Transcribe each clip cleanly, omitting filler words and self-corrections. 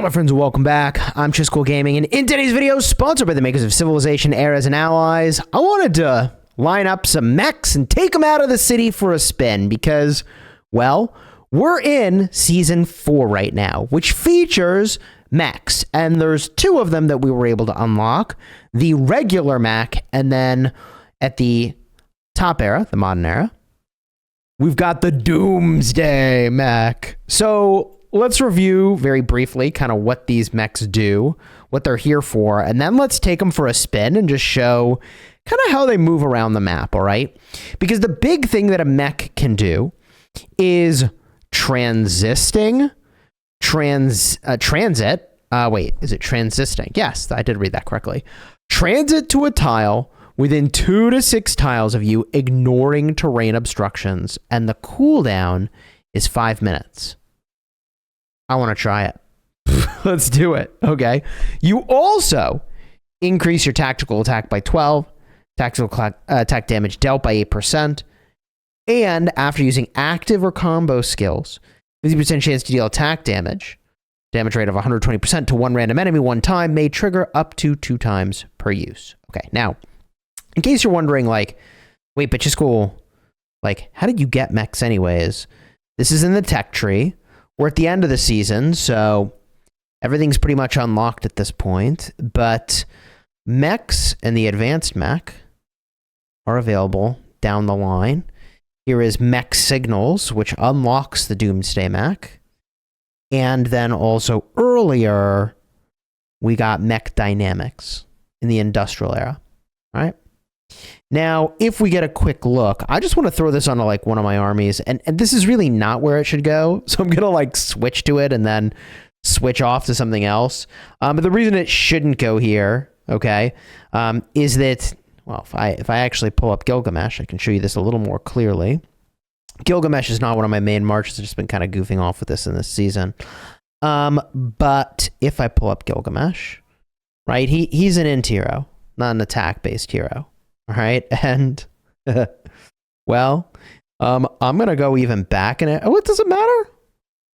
Hello my friends and welcome back. I'm Chiscool Gaming, and in today's video, sponsored by the makers of Civilization Eras and Allies, I wanted to line up some mechs and take them out of the city for a spin because, well, we're in Season 4 right now, which features mechs, and there's two of them that we were able to unlock. The regular mech, and then at the top era, the modern era, we've got the Doomsday mech. So let's review very briefly kind of what these mechs do, what they're here for, and then let's take them for a spin and just show kind of how they move around the map, all right? Because the big thing that a mech can do is transisting, transit. Wait, is it transisting? Yes, I did read that correctly. Transit to a tile within 2 to 6 tiles of you, ignoring terrain obstructions, and the cooldown is 5 minutes. I want to try it. Let's do it. Okay. You also increase your tactical attack by 12, tactical attack damage dealt by 8%, and after using active or combo skills, 50% chance to deal attack damage rate of 120% to one random enemy one time, may trigger up to 2 times per use. Okay. Now, in case you're wondering, like, wait, but just cool. Like, how did you get mechs anyways? This is in the tech tree. We're at the end of the season, so everything's pretty much unlocked at this point, but mechs and the advanced mech are available down the line. Here is Mech Signals, which unlocks the Doomsday mech. And then also earlier, we got Mech Dynamics in the industrial era. All right. Now, if we get a quick look, I just want to throw this onto like one of my armies, and this is really not where it should go. So I'm going to like switch to it and then switch off to something else. But the reason it shouldn't go here, okay, is that, well, if I actually pull up Gilgamesh, I can show you this a little more clearly. Gilgamesh is not one of my main marches. I've just been kind of goofing off with this in this season. But if I pull up Gilgamesh, right, he's an int hero, not an attack-based hero. All right, and well, I'm gonna go even back in it. Oh, it doesn't matter.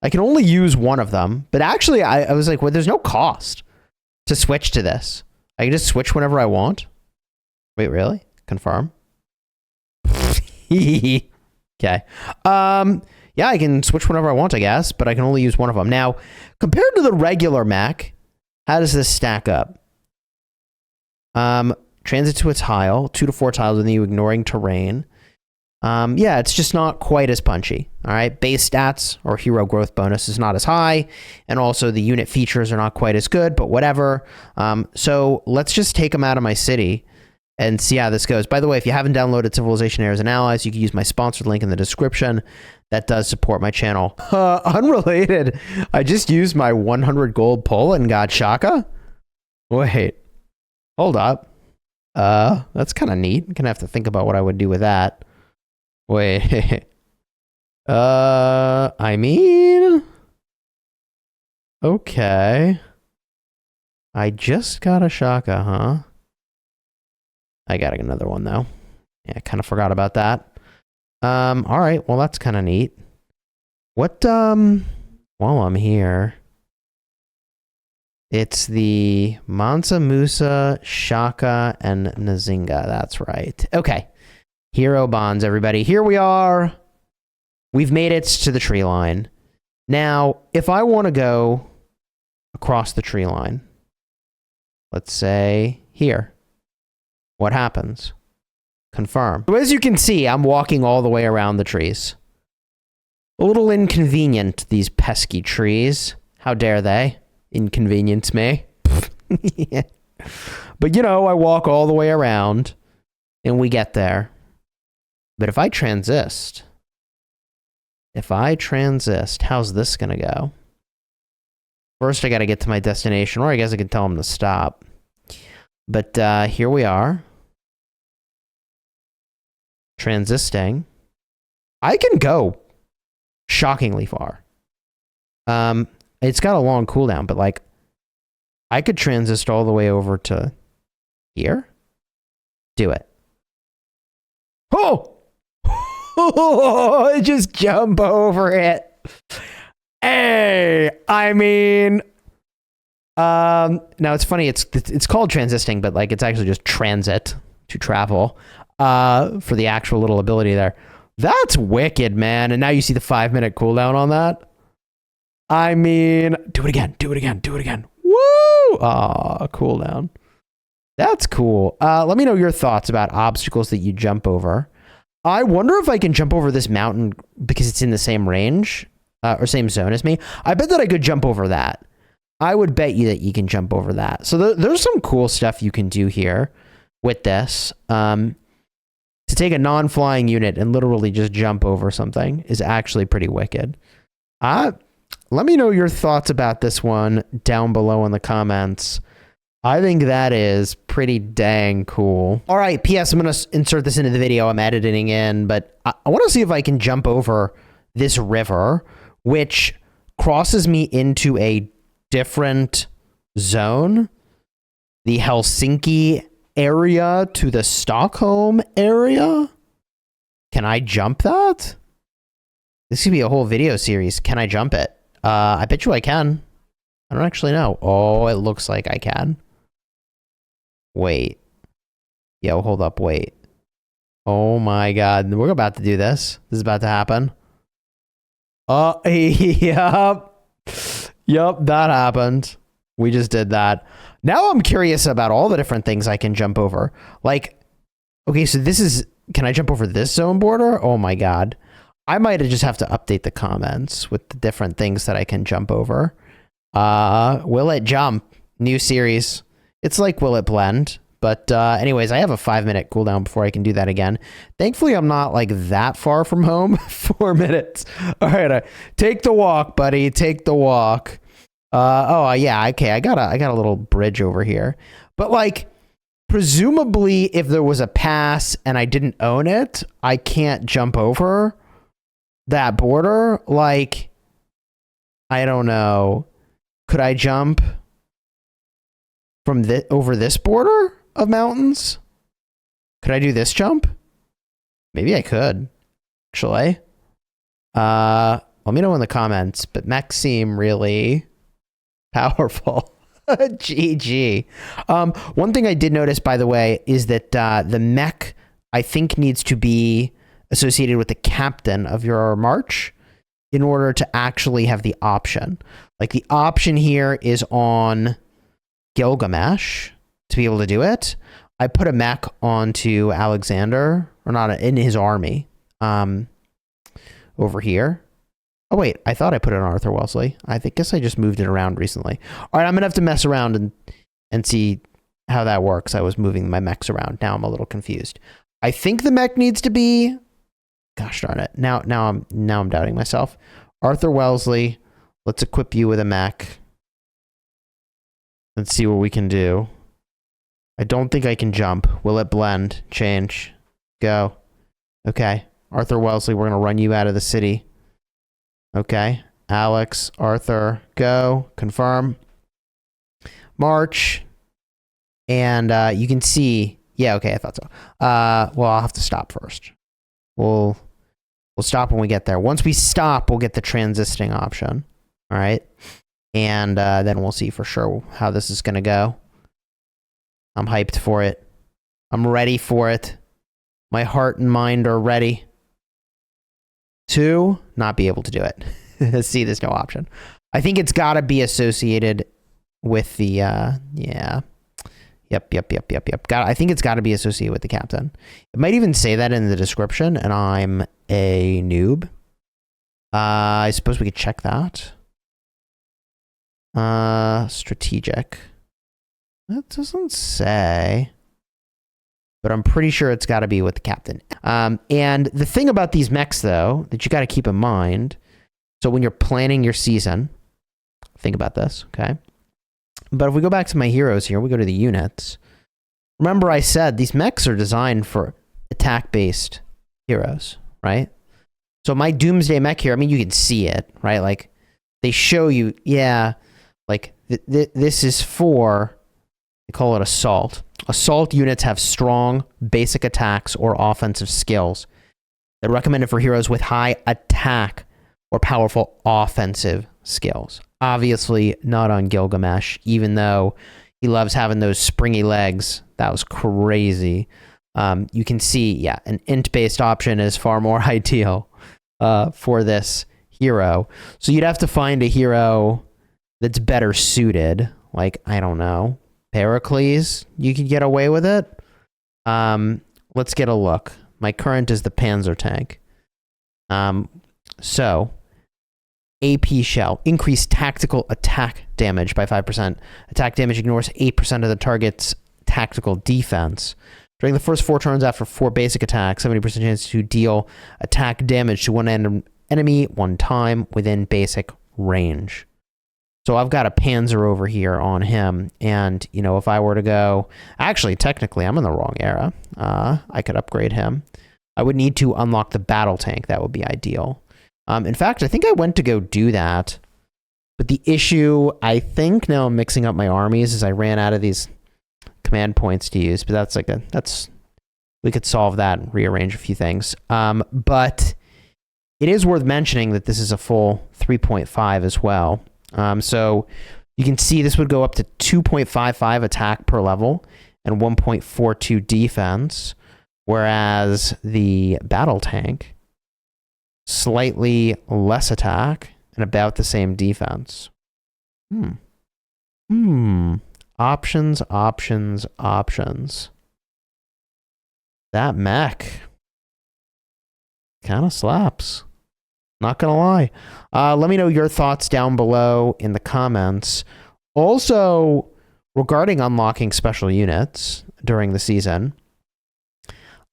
I can only use one of them, but actually, I was like, well, there's no cost to switch to this. I can just switch whenever I want. Wait, really? Confirm. Okay. Yeah, I can switch whenever I want, I guess, but I can only use one of them. Now, compared to the regular mech, how does this stack up? Transit to a tile, 2 to 4 tiles with you ignoring terrain. Yeah, it's just not quite as punchy. All right, base stats or hero growth bonus is not as high, and also the unit features are not quite as good, but whatever. So let's just take them out of my city and see how this goes. By the way, if you haven't downloaded Civilization Eras and Allies, you can use my sponsored link in the description. That does support my channel. Unrelated, I just used my 100 gold pull and got Shaka. Wait, hold up. That's kind of neat. I'm gonna have to think about what I would do with that. Wait. I mean, okay. I just got a Shaka, huh? I got another one though. Yeah, I kind of forgot about that. All right. Well, that's kind of neat. What, while I'm here, it's the Mansa Musa, Shaka, and Nzinga. That's right. Okay. Hero bonds, everybody. Here we are. We've made it to the tree line. Now, if I want to go across the tree line, let's say here, what happens? Confirm. So as you can see, I'm walking all the way around the trees. A little inconvenient, these pesky trees. How dare they inconvenience me? Yeah. But you know, I walk all the way around and we get there. But if I transist, how's this gonna go? First, I gotta get to my destination, or I guess I can tell them to stop. But here we are. Transisting. I can go shockingly far. It's got a long cooldown, but like I could transist all the way over to here. Do it. Oh! Just jump over it. Hey, I mean, Now it's funny. It's called transisting, but like it's actually just transit to travel. For the actual little ability there. That's wicked, man. And now you see the 5-minute cooldown on that. I mean, do it again. Do it again. Do it again. Woo! Cooldown. That's cool. Let me know your thoughts about obstacles that you jump over. I wonder if I can jump over this mountain because it's in the same range or same zone as me. I bet that I could jump over that. I would bet you that you can jump over that. So there's some cool stuff you can do here with this. To take a non-flying unit and literally just jump over something is actually pretty wicked. Let me know your thoughts about this one down below in the comments. I think that is pretty dang cool. All right, P.S. I'm going to insert this into the video. I'm editing in, but I want to see if I can jump over this river, which crosses me into a different zone. The Helsinki area to the Stockholm area. Can I jump that? This could be a whole video series. Can I jump it? I bet you I can. I don't actually know. Oh, it looks like I can. Wait. Yo, hold up. Wait. Oh my God. We're about to do this. This is about to happen. Oh, yep. Yep, that happened. We just did that. Now I'm curious about all the different things I can jump over. Like, okay, so this is, can I jump over this zone border? Oh my God. I might just have to update the comments with the different things that I can jump over. Will it jump? New series. It's like, will it blend? But anyways, I have a 5-minute cooldown before I can do that again. Thankfully, I'm not like that far from home. 4 minutes. All right, take the walk, buddy. Take the walk. Oh yeah, okay. I got a little bridge over here. But like, presumably, if there was a pass and I didn't own it, I can't jump over that border. Like, I don't know. Could I jump from over this border of mountains? Could I do this jump? Maybe I could, actually. Let me know in the comments, but mechs seem really powerful. GG. One thing I did notice, by the way, is that the mech, I think, needs to be associated with the captain of your march in order to actually have the option. Like, the option here is on Gilgamesh to be able to do it. I put a mech onto Alexander, or not, in his army, over here. Oh wait, I thought I put it on Arthur Wellesley. Guess I just moved it around recently. All right, I'm gonna have to mess around and see how that works. I was moving my mechs around. Now I'm a little confused. I think the mech needs to be, gosh darn it. Now I'm doubting myself. Arthur Wellesley, let's equip you with a mech. Let's see what we can do. I don't think I can jump. Will it blend? Change. Go. Okay. Arthur Wellesley, we're gonna run you out of the city. Okay. Alex, Arthur, go. Confirm. March. And you can see, yeah, okay, I thought so. Well, I'll have to stop first. We'll stop when we get there. Once we stop, we'll get the transisting option. All right. And then we'll see for sure how this is going to go. I'm hyped for it. I'm ready for it. My heart and mind are ready to not be able to do it. See, there's no option. I think it's got to be associated with the, yeah. Yep. I think it's got to be associated with the captain. It might even say that in the description, and I'm a noob. I suppose we could check that. Strategic. That doesn't say, but I'm pretty sure it's got to be with the captain. And the thing about these mechs, though, that you got to keep in mind, so when you're planning your season, think about this, okay? But if we go back to my heroes here, we go to the units. Remember I said these mechs are designed for attack-based heroes, right? So my Doomsday mech here, I mean, you can see it, right? Like, they show you, yeah, like, this is for, they call it assault. Assault units have strong basic attacks or offensive skills. They're recommended for heroes with high attack or powerful offensive skills. Obviously not on Gilgamesh, even though he loves having those springy legs. That was crazy. You can see, yeah, an int-based option is far more ideal for this hero. So you'd have to find a hero that's better suited. Like, I don't know, Pericles, you could get away with it. Let's get a look. My current is the Panzer tank. So AP shell, increased tactical attack damage by 5%. Attack damage ignores 8% of the target's tactical defense. During the first 4 turns after 4 basic attacks, 70% chance to deal attack damage to one enemy 1 time within basic range. So I've got a Panzer over here on him, and, you know, if I were to go... Actually, technically, I'm in the wrong era. I could upgrade him. I would need to unlock the battle tank. That would be ideal. In fact, I think I went to go do that. But the issue, I think now I'm mixing up my armies, is I ran out of these command points to use. But we could solve that and rearrange a few things. But it is worth mentioning that this is a full 3.5 as well. So you can see this would go up to 2.55 attack per level and 1.42 defense. Whereas the battle tank, slightly less attack and about the same defense. Options. That mech kind of slaps. Not gonna lie. Let me know your thoughts down below in the comments. Also, regarding unlocking special units during the season,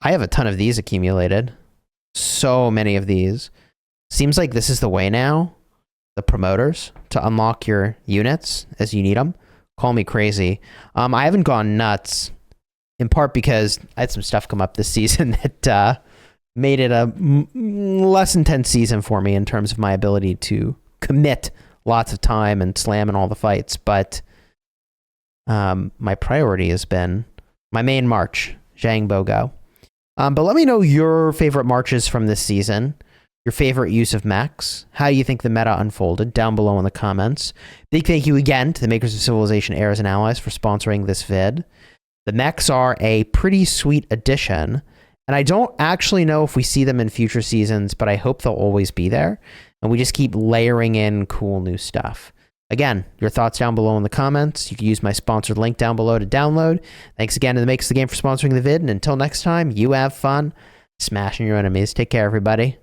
I have a ton of these accumulated. So many of these. Seems like this is the way now. The promoters to unlock your units as you need them. Call me crazy. I haven't gone nuts, in part because I had some stuff come up this season that made it a less intense season for me in terms of my ability to commit lots of time and slam in all the fights. But my priority has been my main march, Zhang Bogo. But let me know your favorite marches from this season, your favorite use of mechs, how you think the meta unfolded down below in the comments. Big thank you again to the makers of Civilization Heirs and Allies for sponsoring this vid. The mechs are a pretty sweet addition, and I don't actually know if we see them in future seasons, but I hope they'll always be there, and we just keep layering in cool new stuff. Again, your thoughts down below in the comments. You can use my sponsored link down below to download. Thanks again to the Makes the Game for sponsoring the vid, and until next time, you have fun smashing your enemies. Take care, everybody.